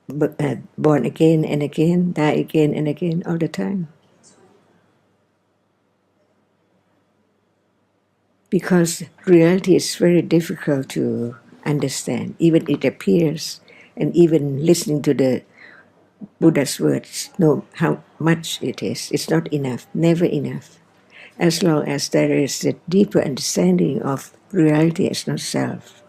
born again and again, die again and again all the time. Because reality is very difficult to understand, even it appears, and even listening to the Buddha's words, know how much it is. It's not enough, never enough. As long as there is a deeper understanding of reality as not self.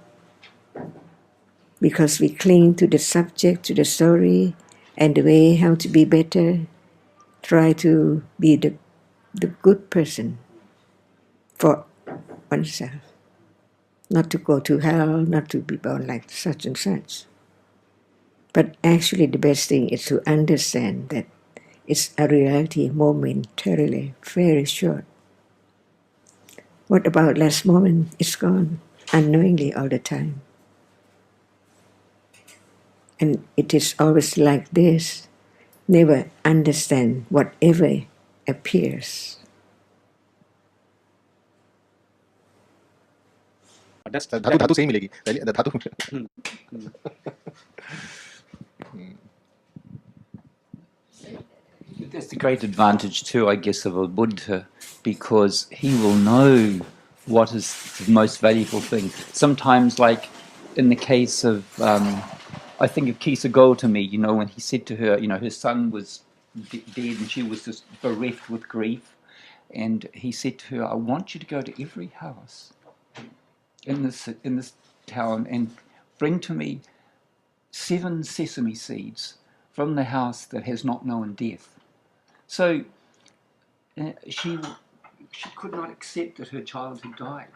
Because we cling to the subject, to the story, and the way how to be better, try to be the good person for oneself. Not to go to hell, not to be born like such and such. But actually the best thing is to understand that it's a reality momentarily, very short. What about last moment? It's gone, unknowingly all the time. And it is always like this. Never understand whatever appears. धातु से ही मिलेगी धातु That's the great advantage too, I guess, of a Buddha, because he will know what is the most valuable thing. Sometimes, like in the case of, I think of Kisa Gotami, when he said to her, her son was dead and she was just bereft with grief. And he said to her, I want you to go to every house in this town and bring to me 7 sesame seeds from the house that has not known death. So she could not accept that her child had died.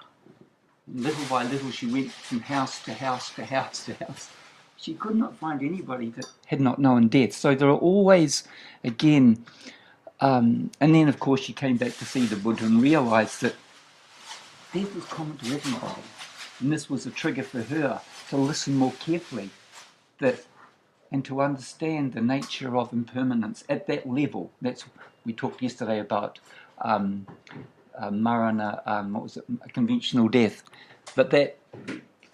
Little by little she went from house to house to house to house. She could not find anybody that had not known death. So there are always, again, and then of course she came back to see the Buddha and realized that death was common to everybody. And this was a trigger for her to listen more carefully and to understand the nature of impermanence at that level. We talked yesterday about marana, conventional death. But that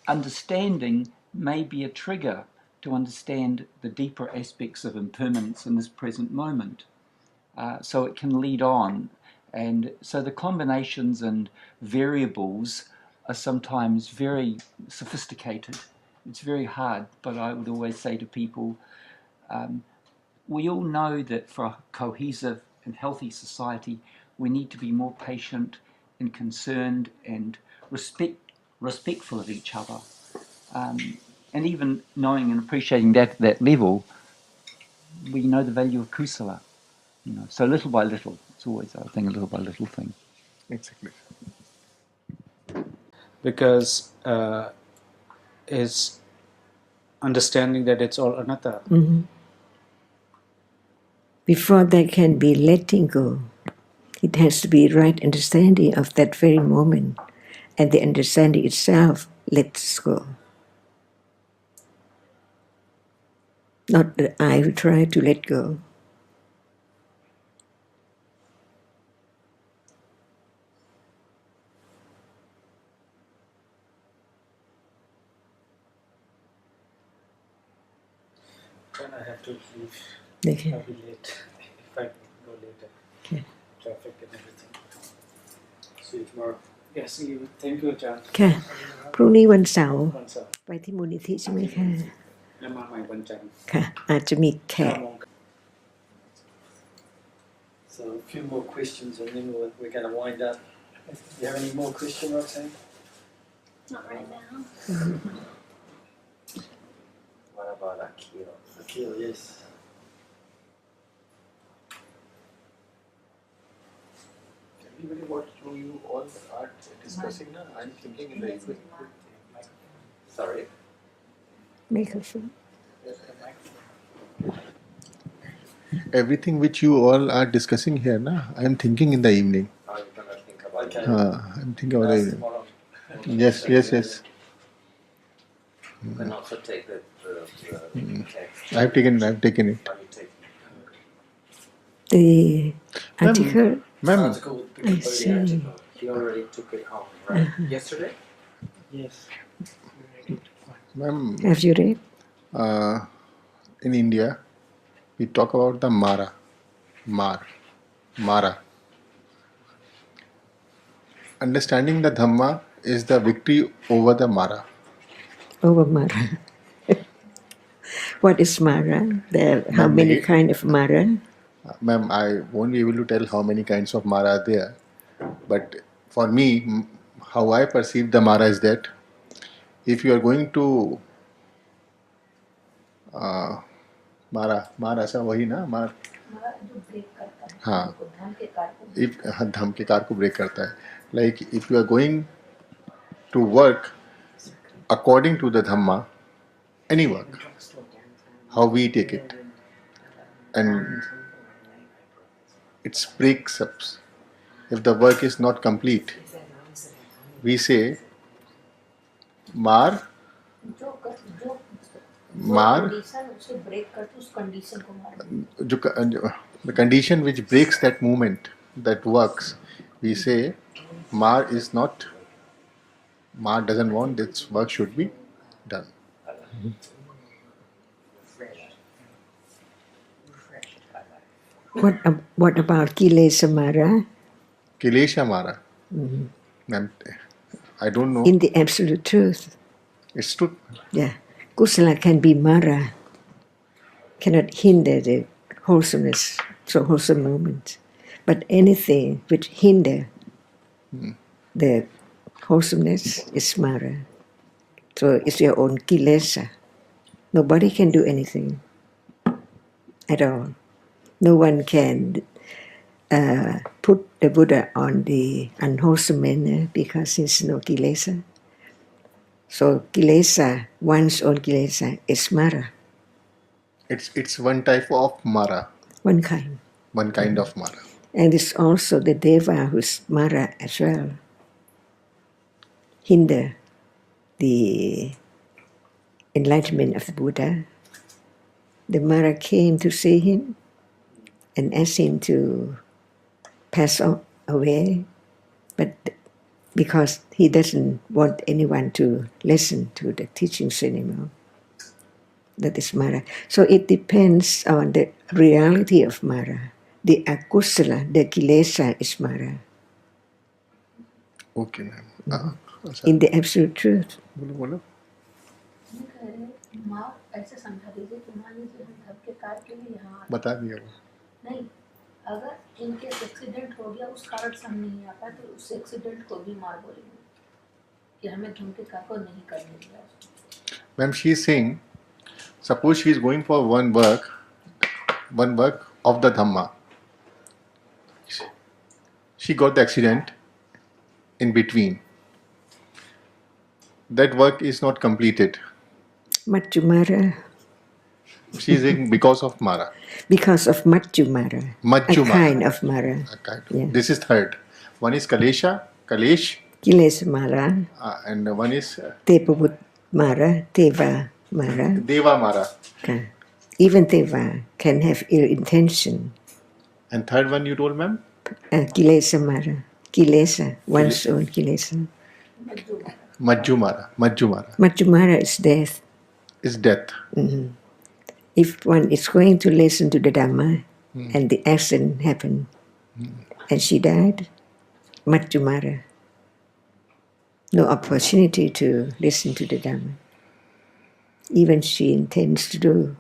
understanding may be a trigger to understand the deeper aspects of impermanence in this present moment. So it can lead on. And so the combinations and variables are sometimes very sophisticated. It's very hard, but I would always say to people, we all know that for a cohesive and healthy society, we need to be more patient and concerned and respectful of each other. And even knowing and appreciating that at that level, we know the value of kusala. So little by little, it's always, I think, a little by little thing. Exactly. Because is understanding that it's all anatta. Mm-hmm. Before there can be letting go, it has to be right understanding of that very moment, and the understanding itself lets go. Not that I will try to let go. Then I have to leave. Okay. I'll be late if I go later. Okay. Traffic and everything. See you tomorrow. Yes, see you. Thank you, John. ค่ะพรุ่งนี้วันเสาร์ วันเสาร์ ไปที่มูลนิธิใช่ไหมคะ แล้วมาใหม่วันจันทร์ ค่ะอาจจะมีแขก 9 โมง So a few more questions and then we're going to wind up. Do you have any more questions, Roxanne? Not right now. What about Akil? Akil, yes. Everybody, what you all are discussing now, I'm thinking in the evening. Sorry? Microphone. Everything which you all are discussing here na, I am thinking in the evening. How are you going to think about Okay. it? I'm thinking about the evening. Tomorrow. Yes. You can also take the text. I have taken it. How you take The article. Ma'am, article, I the see. article. He already took it home, right? Yesterday? Yes. ma'am, Have you read? in India, we talk about the Mara. Understanding the Dhamma is the victory over the Mara. Over Mara. What is Mara? There are how Ma'am, many neg- kind of Mara? Ma'am, I won't be able to tell how many kinds of Mara are there. But for me, how I perceive the Mara is that if you are going to Mara ऐसा वही ना मार हाँ if धम के car को break करता है like if you are going to work according to the Dhamma, any work, how we take it, and it breaks up. If the work is not complete, we say मार the condition which breaks that movement, that works, we say Mar doesn't want this work should be done. What about Kilesa Mara? Kilesha Mara. Ma'am, I don't know. In the absolute truth, It's true. yeah, Kusala can be Mara, cannot hinder the wholesomeness, so wholesome moment. But anything which hinder the wholesomeness is Mara. So it's your own Kilesa. Nobody can do anything at all. No one can put the Buddha on the unwholesome manner because he's no Kilesa. So Kilesa, one's own Kilesa, is Mara, It's one type of Mara, one kind. one kind of Mara. And it's also the Deva who's Mara as well. Hinder the enlightenment of the Buddha. The Mara came to see him and asked him to pass away, but because he doesn't want anyone to listen to the teachings anymore. That is Mara. So it depends on the reality of Mara. The akusala, the kilesa is Mara. Okay, ma'am. In the absolute truth. बोलो माँ ऐसे समझा दीजिए कि मान लीजिए हम धम के कार के लिए यहाँ बता दिया वो नहीं अगर इनके एक्सीडेंट हो गया उस कारण से हम नहीं आ पाए तो उस एक्सीडेंट को भी मार बोलेंगे कि हमें धम के कार को नहीं करने दिया. Ma'am, she is saying, suppose she is going for one work of the Dhamma. She got the accident in between. That work is not completed. Matjumara. She is saying because of Mara. Because of Matjumara. Matjumara. A kind of Mara. Yeah. This is third. One is Kalesh, Kilesa Mara. and one is Tepavut Mara, Teva Mara. Deva Mara. Even Teva can have ill intention. And third one you told, ma'am? Kilesa Mara. Kilesa, one's own Kilesa. Majjumara. Matjumara is death. Is death. Mm-hmm. If one is going to listen to the Dhamma and the accident happened and she died, Matjumara. No opportunity to listen to the Dhamma. Even she intends to do.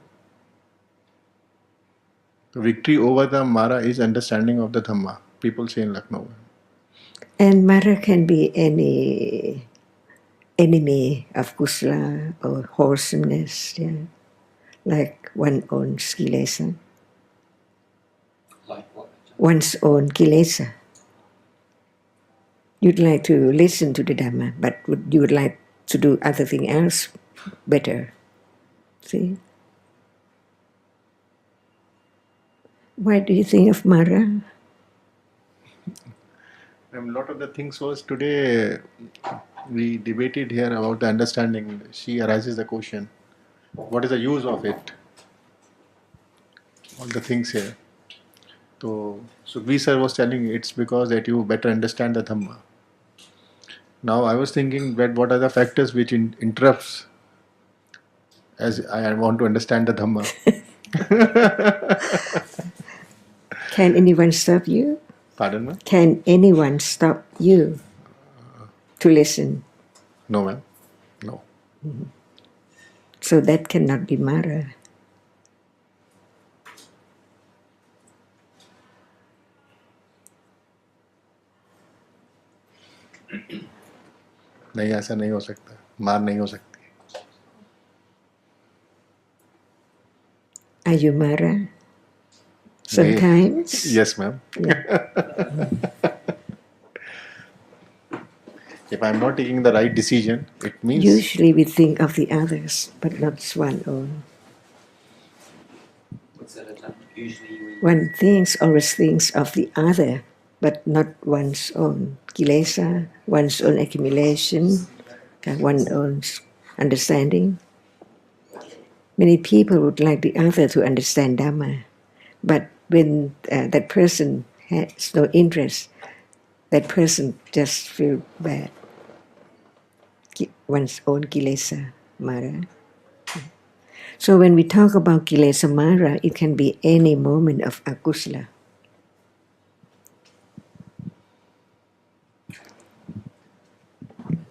Victory over the Mara is understanding of the Dhamma. People say in Lucknow. And Mara can be any enemy of kusala or wholesomeness, yeah. Like one own kilesa. Like what? One's own kilesa. You'd like to listen to the Dhamma, but you would like to do other thing else better. See? Why do you think of Mara? A lot of the things was today we debated here about the understanding. She arises the question, what is the use of it? All the things here. So Sukhbir sir was telling it's because that you better understand the Dhamma. Now I was thinking that what are the factors which interrupts as I want to understand the Dhamma. Can anyone stop you? Pardon, ma'am? Can anyone stop you to listen? No, ma'am. No. So that cannot be Mara. नहीं, ऐसा नहीं हो सकता. मार नहीं हो सकती. Are you Mara? Sometimes? Yes, ma'am. If I'm not taking the right decision, it means Usually we think of the others, but not one's own. What's that about? Usually One always thinks of the other, but not one's own kilesa, one's own accumulation, one's own understanding. Many people would like the other to understand Dhamma, but when that person has no interest, that person just feels bad. One's own kilesa, Mara. So when we talk about kilesa Mara, it can be any moment of akusala.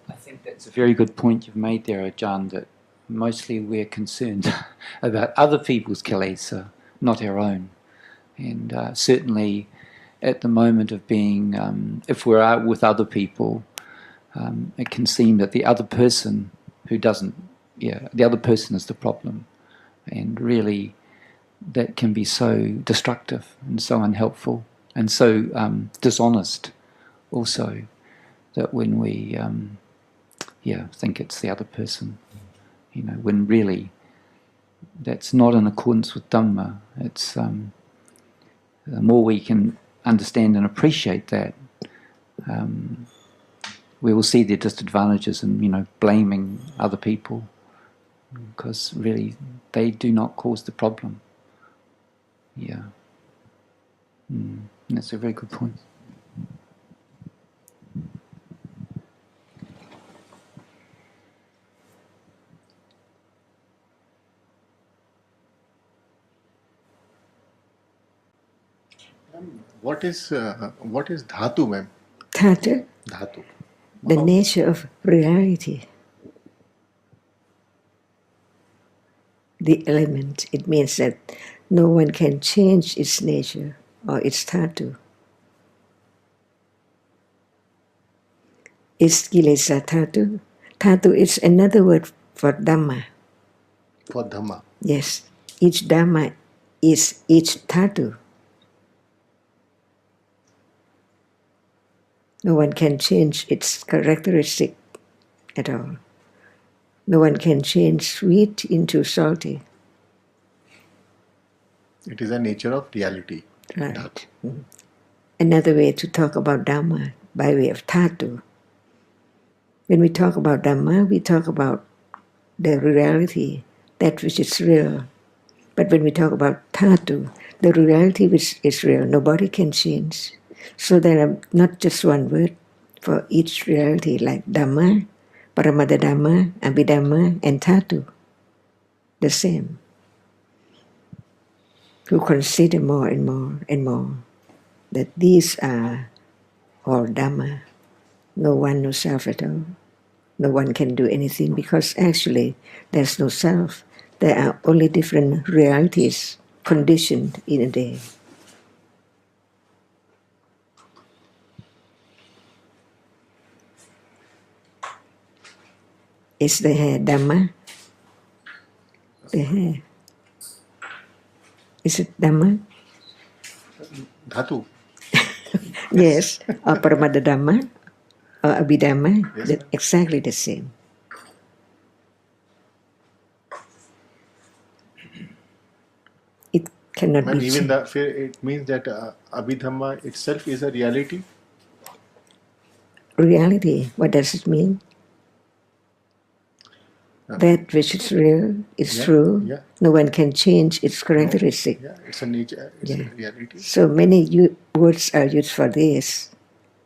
I think that's a very good point you've made there, Ajahn, that mostly we're concerned about other people's kilesa, not our own. And certainly at the moment of being, if we're out with other people, it can seem that the other person the other person is the problem. And really that can be so destructive and so unhelpful and so dishonest also, that when we think it's the other person, when really that's not in accordance with Dhamma. It's the more we can understand and appreciate that, we will see their disadvantages in blaming other people, because really they do not cause the problem. That's a very good point. what is dhatu, ma'am? Dhatu, Dhatu. the nature of reality. The element, it means that no one can change its nature or its dhatu. Is kilesa dhatu? Dhatu is another word for Dhamma. For Dhamma. Yes, each Dhamma is each dhatu. No one can change its characteristic at all. No one can change sweet into salty. It is a nature of reality. Right. Dhatu. Another way to talk about Dhamma by way of dhatu. When we talk about Dhamma, we talk about the reality, that which is real. But when we talk about dhatu, the reality which is real, nobody can change. So there are not just one word for each reality, like Dhamma, Paramada Dhamma, Abhidhamma, and dhatu. The same. To consider more and more and more that these are all Dhamma. No one, no self at all. No one can do anything, because actually there's no self. There are only different realities conditioned in a day. Is the hair Dhamma? The hair. Is it Dhamma? Dhatu. Yes. Or Paramada Dhamma or Abhidhamma. Yes, ma'am. Exactly the same. It cannot Ma'am, be even changed. it means that Abhidhamma itself is a reality. Reality, what does it mean? That which is real is true. Yeah. No one can change its characteristic. Yeah, it's a nature. It's a reality. So many words are used for this.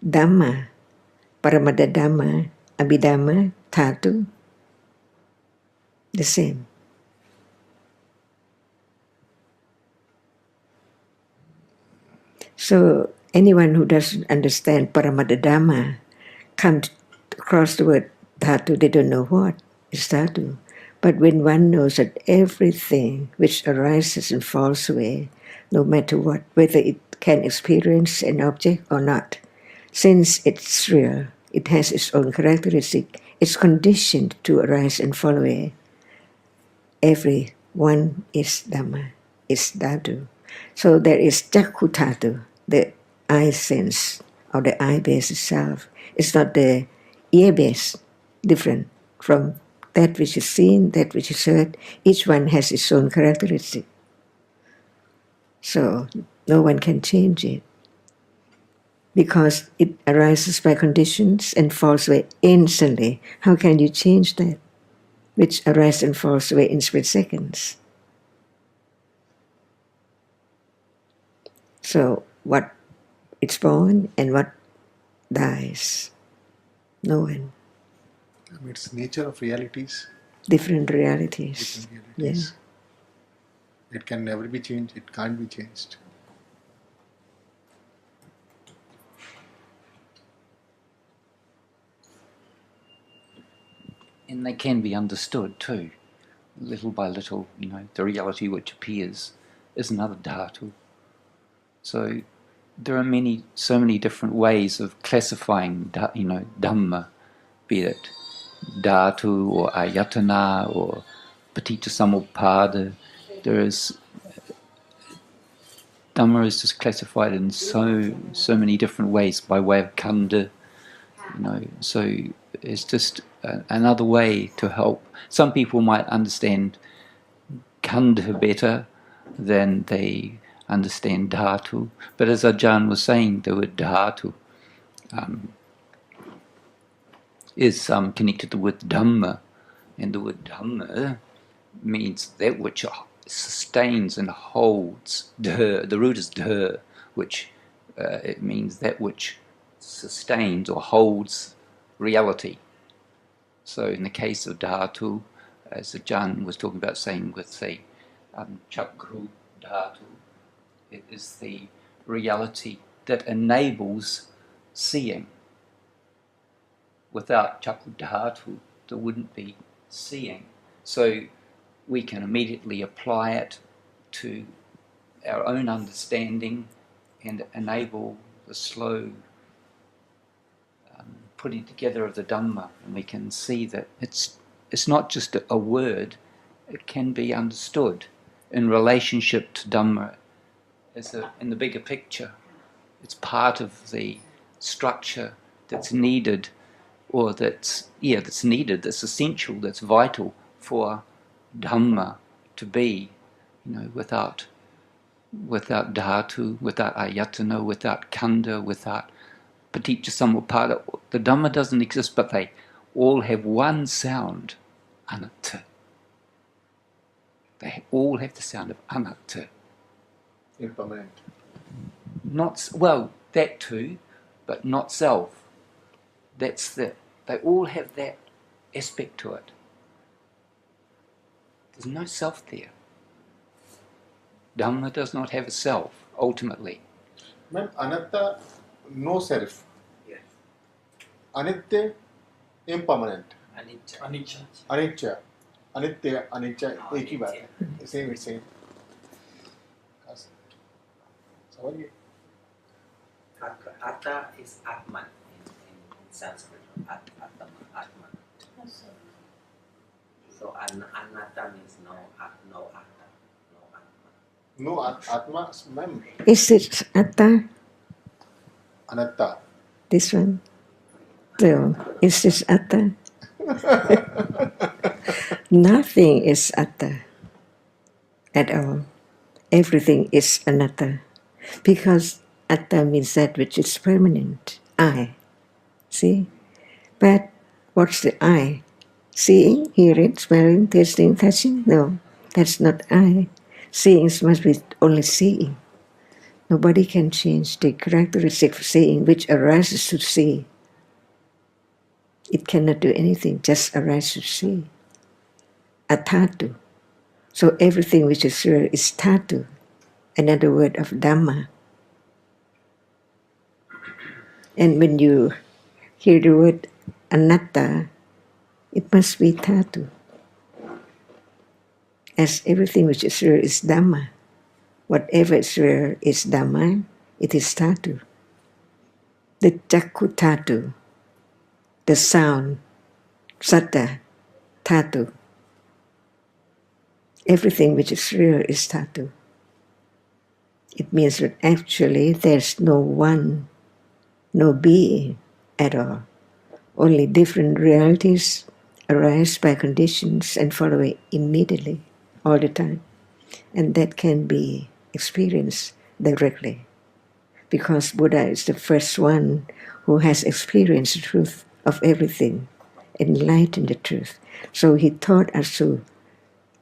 Dhamma, Paramada Dhamma, Abhidhamma, dhatu. The same. So anyone who doesn't understand Paramada Dhamma comes across the word dhatu, they don't know what is dhatu. But when one knows that everything which arises and falls away, no matter what, whether it can experience an object or not, since it's real, it has its own characteristic, it's conditioned to arise and fall away. Every one is Dhamma, is dhatu. So there is Jakku dhatu, the eye sense, or the eye base itself. It's not the ear base, different from that which is seen, that which is heard. Each one has its own characteristic. So no one can change it, because it arises by conditions and falls away instantly. How can you change that, which arises and falls away in split seconds? So what it's born and what dies, no one. It's nature of realities. Different realities. Different realities. Yeah. It can never be changed. It can't be changed. And they can be understood too, little by little. The reality which appears is another dhatu. So there are so many different ways of classifying, Dhamma, be it dhatu or ayatana or paticcasamuppada. Dhamma is just classified in so many different ways by way of khandha. So it's just another way to help. Some people might understand khandha better than they understand dhatu. But as Ajahn was saying, the word dhatu is connected with Dhamma. And the word Dhamma means that which sustains and holds. The root is dha, which it means that which sustains or holds reality. So in the case of dhatu, as Ajahn was talking about, saying with the chakru dhatu, it is the reality that enables seeing. Without chakru dhatu, there wouldn't be seeing. So we can immediately apply it to our own understanding and enable the slow putting together of the Dhamma. And we can see that it's not just a word, it can be understood in relationship to Dhamma in the bigger picture. It's part of the structure that's needed, or that's needed, that's essential, that's vital for Dhamma to be, without dhatu, without ayatana, without khandha, without paticcasamuppada. The Dhamma doesn't exist, but they all have one sound, anatta. They all have the sound of anatta. Impermanent. That too, but not self. They all have that aspect to it. There's no self there. Dhamma does not have a self, ultimately. Ma'am, anatta, no self. Yes. Anitya, impermanent. Anicca. Anicca. Anitya, anicca, एक ही बात है. Same. समझिए. Atta is Atman in Sanskrit. Atman. So anatta means no atta, no Atman. No atma, ma'am. Is it atta? Anatta. This one? So, is this atta? Nothing is atta at all. Everything is anatta. Because atta means that which is permanent. I. See? But what's the I? Seeing, hearing, smelling, tasting, touching? No, that's not I. Seeing must be only seeing. Nobody can change the characteristic of seeing which arises to see. It cannot do anything, just arise to see. Atatu. So everything which is real is tatu, another word of Dhamma. And when you hear the word anatta, it must be Dhatu. As everything which is real is Dhamma. Whatever is real is Dhamma, it is Dhatu. The Chakku Dhatu, the sound, Satta, Dhatu. Everything which is real is Dhatu. It means that actually there's no one, no being at all. Only different realities arise by conditions and fall away immediately, all the time. And that can be experienced directly. Because Buddha is the first one who has experienced the truth of everything, enlightened the truth. So he taught us to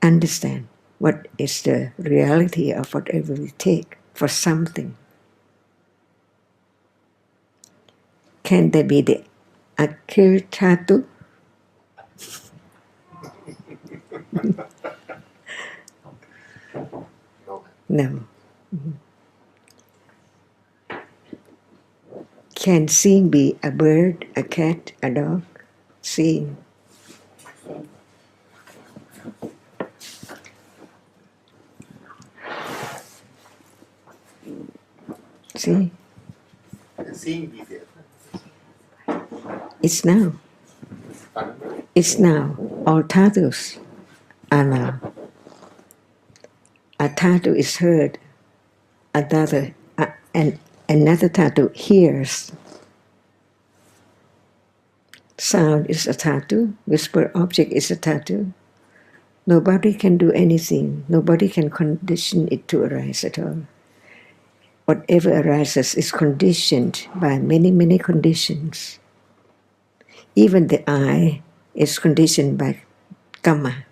understand what is the reality of whatever we take for something. Can there be the Akhil Dhatu? No. Can seeing be a bird, a cat, a dog? Seeing. See? Seeing be there. It's now. It's now. All dhatus are now. A dhatu is heard. Another dhatu hears. Sound is a dhatu. Whisper object is a dhatu. Nobody can do anything. Nobody can condition it to arise at all. Whatever arises is conditioned by many, many conditions. Even the eye is conditioned by kamma,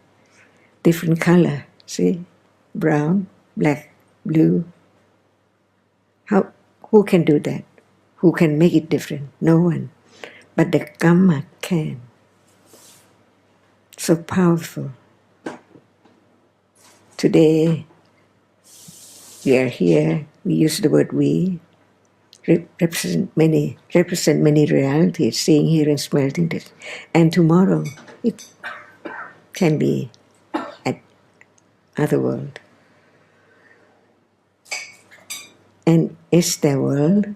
different color, see? Brown, black, blue. Who can do that? Who can make it different? No one. But the kamma can. So powerful. Today, we are here, we use the word we, represent many realities, seeing, hearing, smelling, this. And tomorrow it can be at other world. And is there world?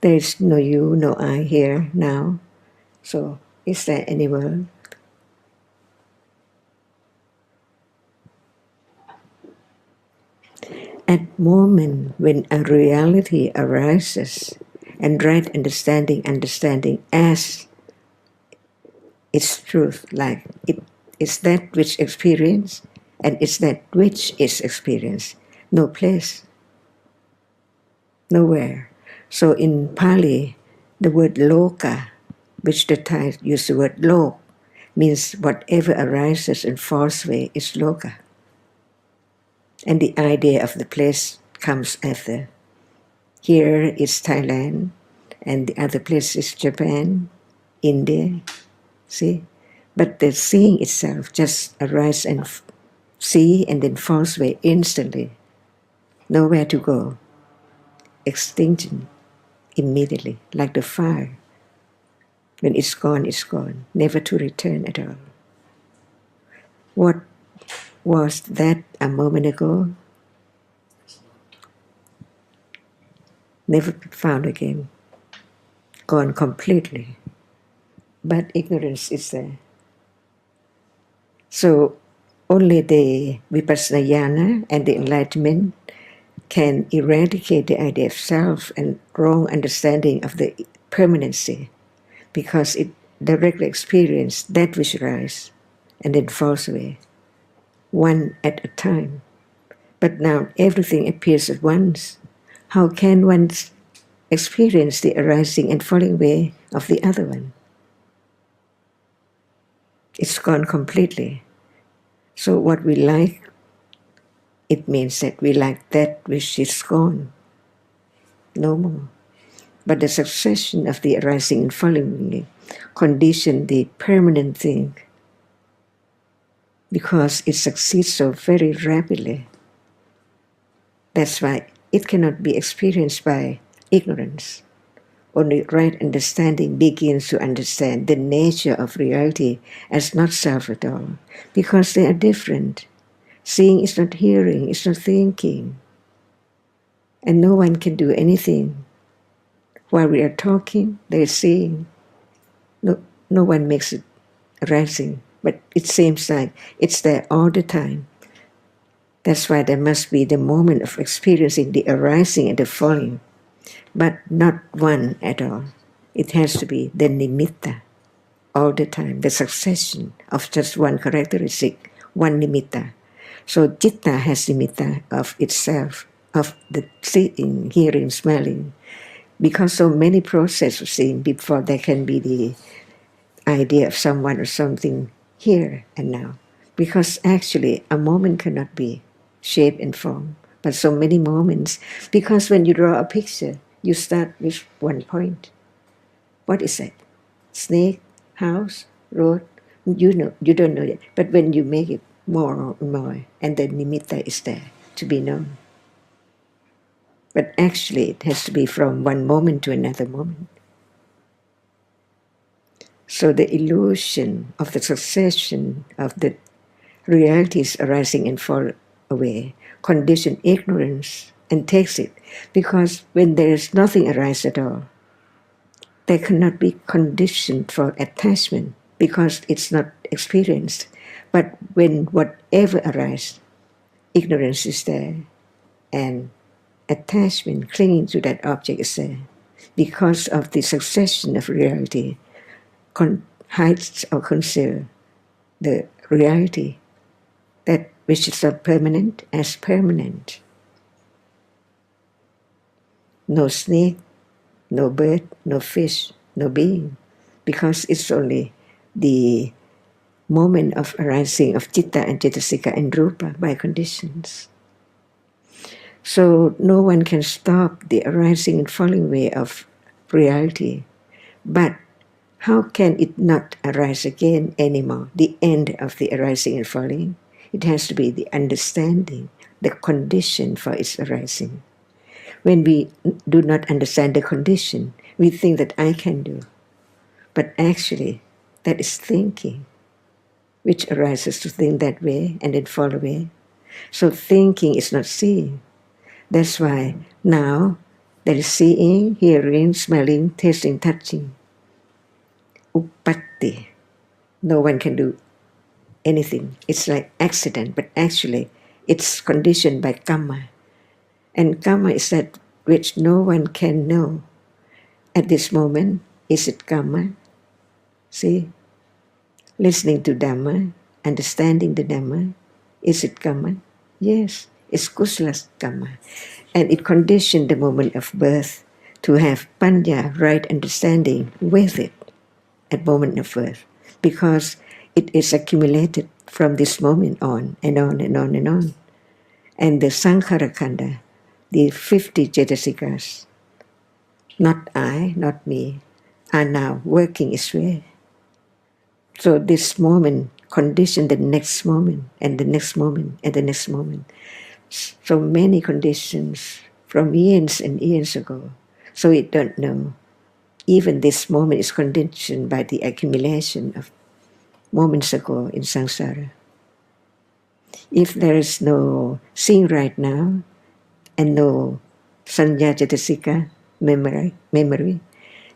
There is no you, no I here now. So is there any world? At moment when a reality arises and right understanding as its truth, like it is that which experience and it's that which is experience. No place, nowhere. So in Pali, the word loka, which the Thai use the word lok, means whatever arises and falls away is loka. And the idea of the place comes after. Here is Thailand, and the other place is Japan, India, see? But the seeing itself just arises and see and then falls away instantly. Nowhere to go. Extinction immediately, like the fire. When it's gone, never to return at all. What was that a moment ago? Never found again. Gone completely. But ignorance is there. So only the vipassana jnana and the enlightenment can eradicate the idea of self and wrong understanding of the permanency, because it directly experiences that which arises and then falls away, one at a time. But now everything appears at once. How can one experience the arising and falling away of the other one? It's gone completely. So what we like, it means that we like that which is gone. No more. But the succession of the arising and falling away condition the permanent thing, because it succeeds so very rapidly. That's why it cannot be experienced by ignorance. Only right understanding begins to understand the nature of reality as not self at all, because they are different. Seeing is not hearing, it's not thinking. And no one can do anything. While we are talking, they're seeing. No one makes it arising, but it seems like it's there all the time. That's why there must be the moment of experiencing the arising and the falling, but not one at all. It has to be the nimitta all the time, the succession of just one characteristic, one nimitta. So citta has nimitta of itself, of the seeing, hearing, smelling, because so many processes of seeing before there can be the idea of someone or something here and now. Because actually a moment cannot be shape and form, but so many moments. Because when you draw a picture, you start with one point. What is that? Snake, house, road? You know, you don't know yet. But when you make it more and more, and the nimitta is there to be known. But actually it has to be from one moment to another moment. So the illusion of the succession of the realities arising and fall away condition ignorance and takes it, because when there is nothing arise at all, there cannot be conditioned for attachment because it's not experienced. But when whatever arises, ignorance is there and attachment, clinging to that object is there, because of the succession of reality hides or conceals the reality that which is not permanent as permanent. No snake, no bird, no fish, no being, because it's only the moment of arising of citta and cetasika and rupa by conditions. So no one can stop the arising and falling away of reality, but how can it not arise again anymore? The end of the arising and falling, it has to be the understanding, the condition for its arising. When we do not understand the condition, we think that I can do. But actually, that is thinking, which arises to think that way and then fall away. So thinking is not seeing. That's why now there is seeing, hearing, smelling, tasting, touching. Uppatti. No one can do anything. It's like accident, but actually it's conditioned by karma. And karma is that which no one can know. At this moment, is it karma? See? Listening to Dhamma, understanding the Dhamma, is it karma? Yes, it's kusala karma. And it conditioned the moment of birth to have panya, right understanding, with it at moment of birth. Because it is accumulated from this moment on and on and on and on. And the sankhara khanda, the 50 cetasikas, not I, not me, are now working its way. So this moment conditioned the next moment and the next moment and the next moment. So many conditions from years and years ago. So we don't know. Even this moment is conditioned by the accumulation of moments ago in samsara. If there is no seeing right now and no sanya cetasika memory,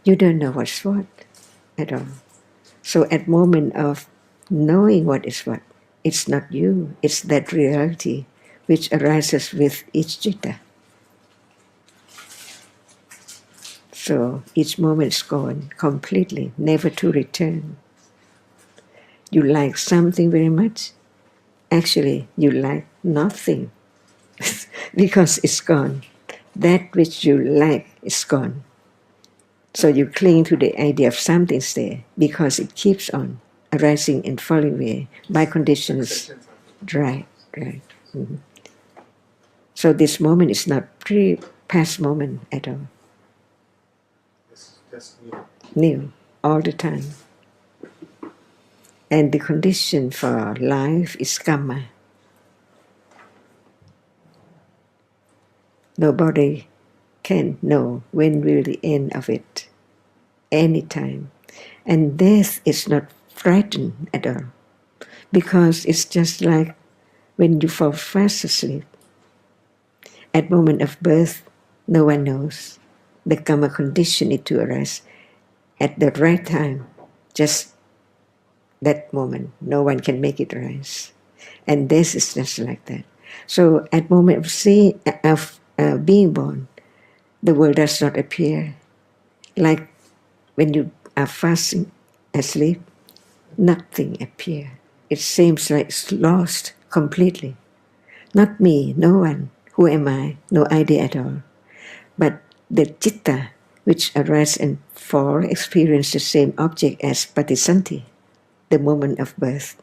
you don't know what's what at all. So at moment of knowing what is what, it's not you, it's that reality which arises with each citta. So each moment is gone completely, never to return. You like something very much, actually you like nothing because it's gone. That which you like is gone. So you cling to the idea of something's there because it keeps on arising and falling away by conditions. Right. Mm-hmm. So this moment is not past moment at all. It's just New, all the time. And the condition for life is karma. Nobody can know when will the end of it. Anytime. And death is not frightened at all. Because it's just like when you fall fast asleep. At moment of birth, no one knows. The karma condition it to arise at the right time. Just that moment, no one can make it rise. And this is just like that. So at moment of being born, the world does not appear. Like when you are fasting asleep, nothing appears. It seems like it's lost completely. Not me, no one. Who am I? No idea at all. But the citta, which arise and fall, experience the same object as patisanti, the moment of birth.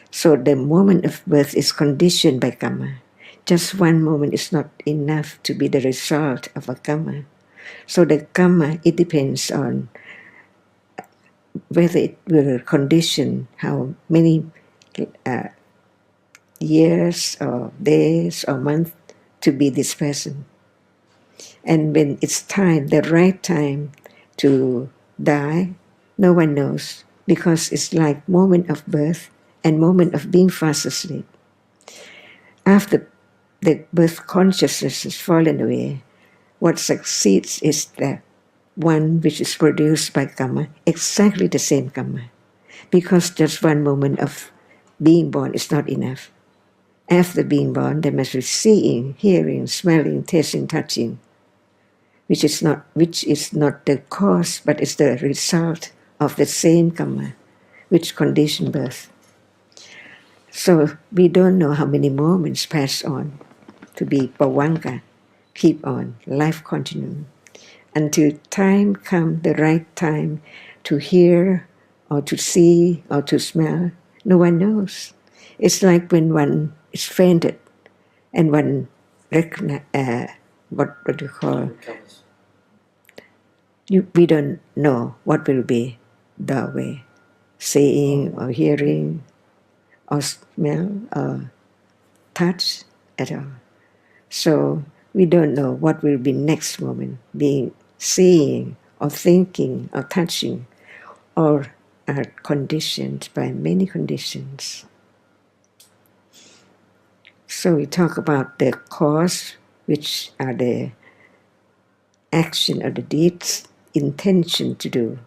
So the moment of birth is conditioned by karma. Just one moment is not enough to be the result of a karma. So the karma, it depends on whether it will condition how many years or days or months to be this person. And when it's time, the right time to die, no one knows, because it's like moment of birth and moment of being fast asleep. After the birth consciousness has fallen away, what succeeds is the one which is produced by karma, exactly the same karma. Because just one moment of being born is not enough. After being born, there must be seeing, hearing, smelling, tasting, touching, which is not the cause, but is the result of the same karma, which condition birth. So we don't know how many moments pass on to be pavanka, keep on, life continuum, until time comes, the right time to hear or to see or to smell. No one knows. It's like when one is fainted and one what do you call? Recovers. We don't know what will be the way, seeing or hearing or smell or touch at all. So we don't know what will be next moment, being seeing or thinking or touching, or are conditioned by many conditions. So we talk about the cause, which are the action or the deeds, intention to do.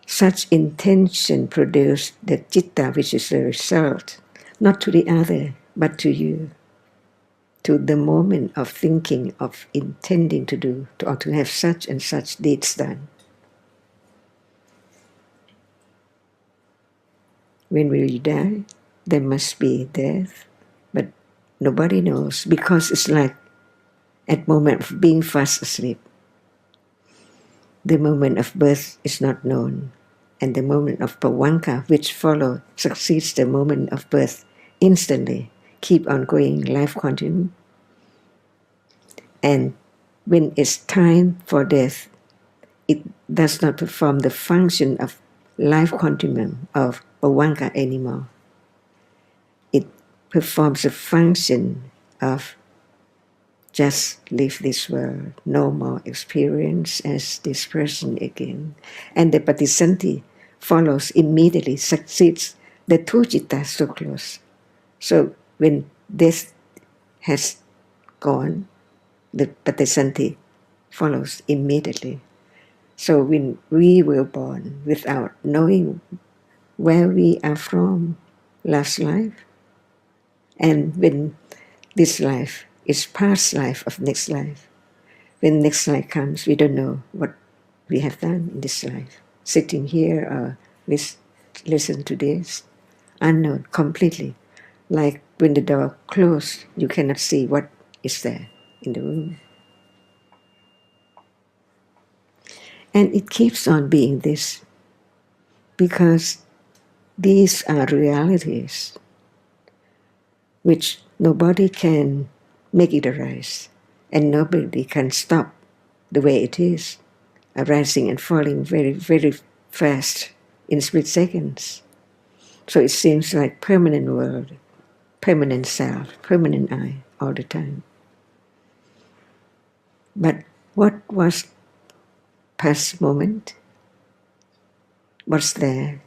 Such intention produce the citta, which is the result, not to the other, but to you, to the moment of thinking, of intending to do, or to have such and such deeds done. When will you die? There must be death, but nobody knows, because it's like at moment of being fast asleep. The moment of birth is not known, and the moment of pavanka, which follow, succeeds the moment of birth instantly. Keep on going, life continues. And when it's time for death, it does not perform the function of life continuum of pavanka anymore. It performs the function of just leave this world, no more experience as this person again. And the patisanti follows immediately, succeeds the two cittas so close. So when death has gone, the patisanti follows immediately. So when we were born without knowing where we are from last life, and when this life is past life of next life, when next life comes, we don't know what we have done in this life. Sitting here or listen to this, unknown completely. Like when the door closed, you cannot see what is there in the room. And it keeps on being this, because these are realities which nobody can make it arise, and nobody can stop the way it is, arising and falling very, very fast in split seconds. So it seems like permanent world, permanent self, permanent I all the time. But what was past moment? What's there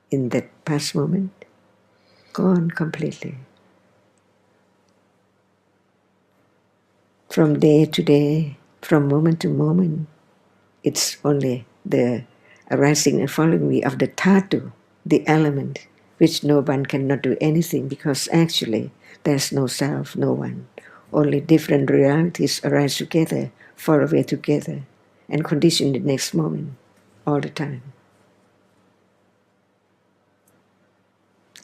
in that past moment? Gone completely. From day to day, from moment to moment, it's only the arising and falling of the dhatu, the element, which no one cannot do anything because actually there's no self, no one. Only different realities arise together, fall away together, and condition the next moment, all the time.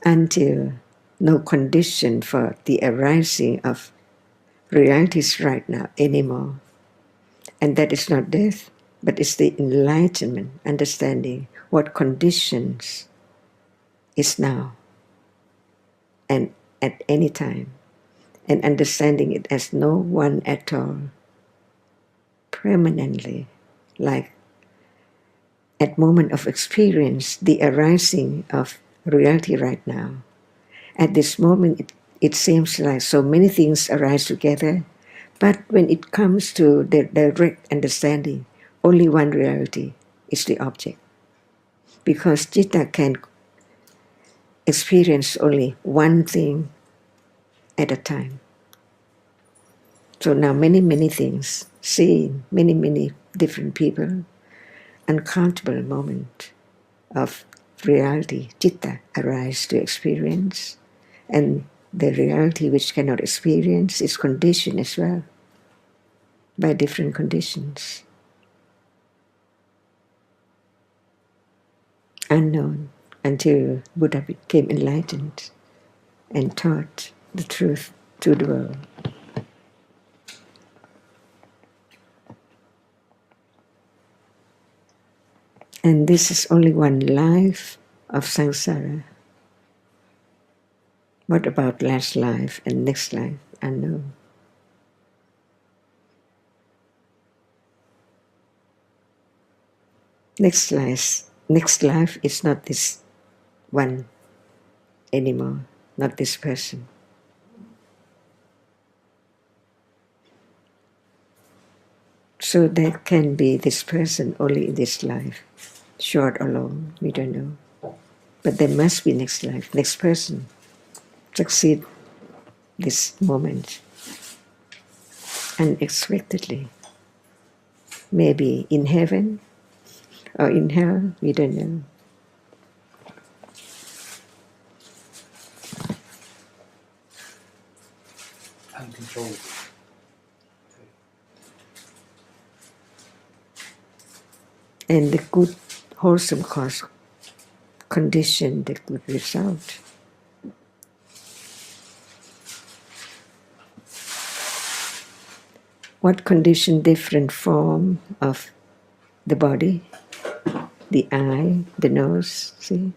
Until no condition for the arising of realities right now anymore. And that is not death, but it's the enlightenment, understanding what conditions is now and at any time, and understanding it as no one at all, permanently, like at moment of experience, the arising of reality right now. At this moment, it seems like so many things arise together, but when it comes to the direct understanding, only one reality is the object. Because Citta can experience only one thing at a time. So now many things, seeing many different people, uncountable moments of reality, Citta arise to experience, and the reality which cannot experience is conditioned as well by different conditions. Unknown until Buddha became enlightened and taught the truth to the world. And this is only one life of samsara. What about last life and next life? Unknown. Next life is not this one anymore, not this person. So there can be this person only in this life, short or long, we don't know. But there must be next life, next person, succeed this moment unexpectedly. Maybe in heaven or in hell, we don't know. Uncontrollable. And the good, wholesome cause condition the good result. What condition different form of the body, the eye, the nose, see?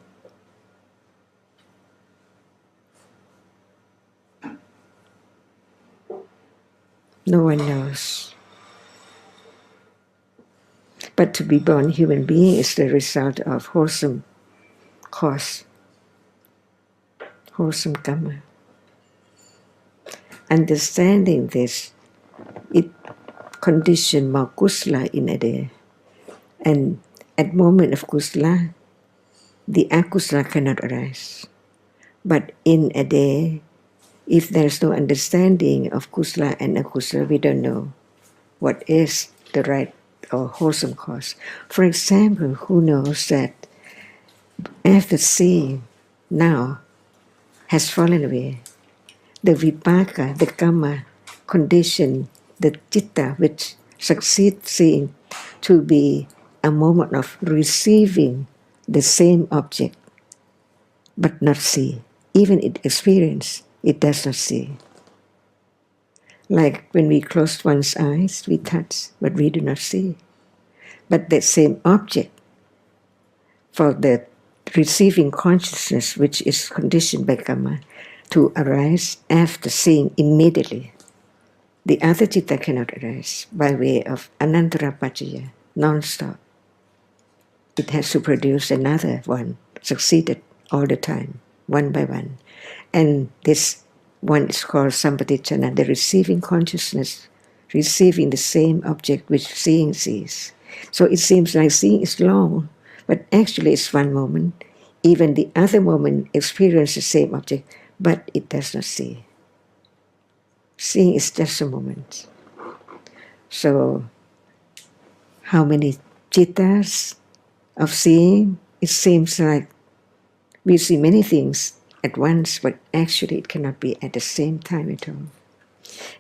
No one knows. But to be born human being is the result of wholesome cause, wholesome karma. Understanding this, it conditions more kusala in a day. And at moment of kusala, the akusala cannot arise. But in a day, if there's no understanding of kusala and akusala, we don't know what is the right or wholesome cause. For example, who knows that after seeing now has fallen away, the vipaka, the karma, condition, the citta which succeeds seeing to be a moment of receiving the same object, but not see. Even it experience, it does not see. Like when we close one's eyes, we touch, but we do not see. But that same object for the receiving consciousness, which is conditioned by karma, to arise after seeing immediately. The other citta cannot arise by way of anantara paccaya, non-stop. It has to produce another one, succeeded all the time, one by one. And this one is called sampatichana, the receiving consciousness receiving the same object which seeing sees. So it seems like seeing is long, but actually it's one moment. Even the other moment experiences the same object, but it does not see. Seeing is just a moment. So how many jittas of seeing? It seems like we see many things at once, but actually it cannot be at the same time at all.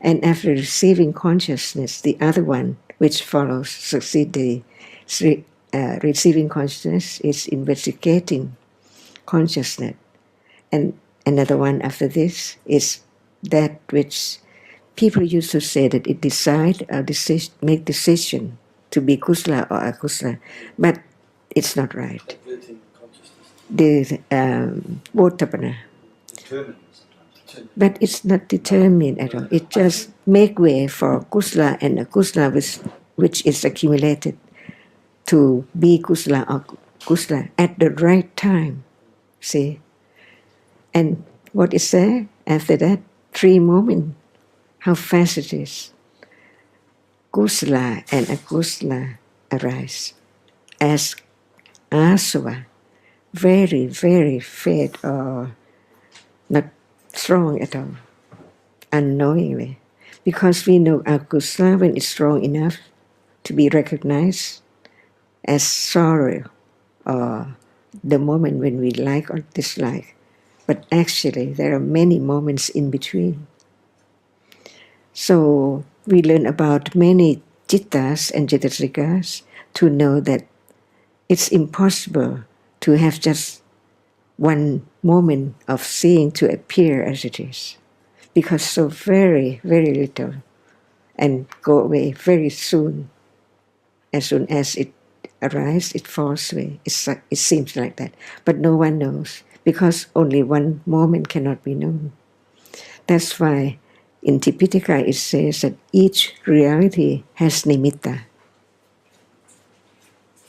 And after receiving consciousness, the other one which follows, succeed the receiving consciousness is investigating consciousness. And another one after this is that which people used to say that it decide or make decision to be kusala or akusala, but it's not right. Averting consciousness. The Bodhapana. Determined sometimes. But it's not determined at all. It just make way for kusala and akusala which is accumulated to be kusala or kusala at the right time. See? And what is there after that? 3 moments. How fast it is. Kusala and akusala arise as asava, very, very fade or not strong at all, unknowingly. Because we know akusala when it's strong enough to be recognized as sorrow or the moment when we like or dislike. But actually there are many moments in between. So we learn about many jittas and jitasikas to know that it's impossible to have just one moment of seeing to appear as it is, because so very, very little and go away very soon. As soon as it arises, it falls away. It seems like that. But no one knows, because only one moment cannot be known. That's why in Tipitaka it says that each reality has nimitta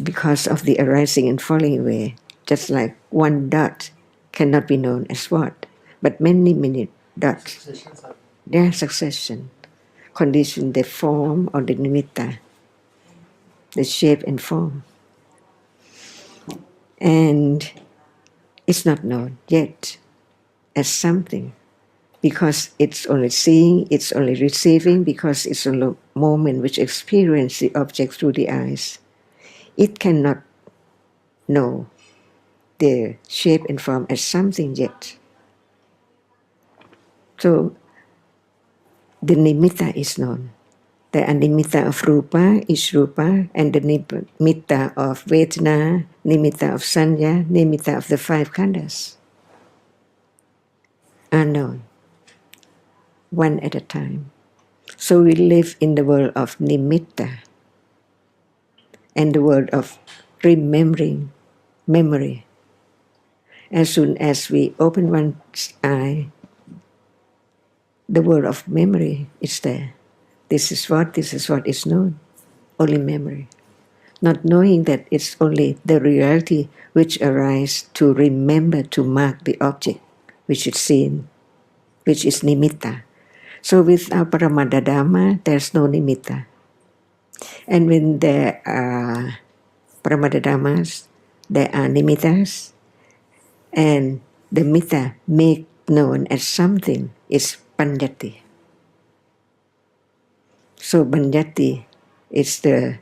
because of the arising and falling away. Just like one dot cannot be known as what, but many, many dots. Their succession, condition the form or the nimitta, the shape and form. And it's not known yet as something, because it's only seeing, it's only receiving, because it's only a moment which experiences the object through the eyes. It cannot know the shape and form as something yet. So the nimitta is known. The nimitta of rupa is rupa, and the nimitta of vedana, nimitta of sanya, nimitta of the 5 khandhas are known, one at a time. So we live in the world of nimitta and the world of remembering, memory. As soon as we open one's eye, the world of memory is there. This is what is known. Only memory. Not knowing that it's only the reality which arises to remember, to mark the object which is seen, which is nimitta. So without Paramada Dhamma, there's no nimitta. And when there are Paramada Dhammas, there are nimittas, and the mitta made known as something is paññatti. So paññatti is the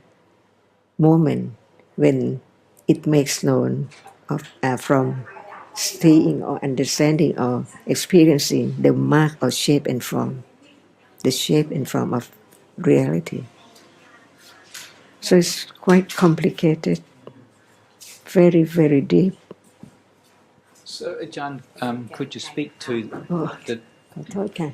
moment when it makes known from seeing or understanding or experiencing the mark of shape and form, the shape and form of reality. So it's quite complicated, very, very deep. So, Ajahn, could you speak to the ขอโทษค่ะ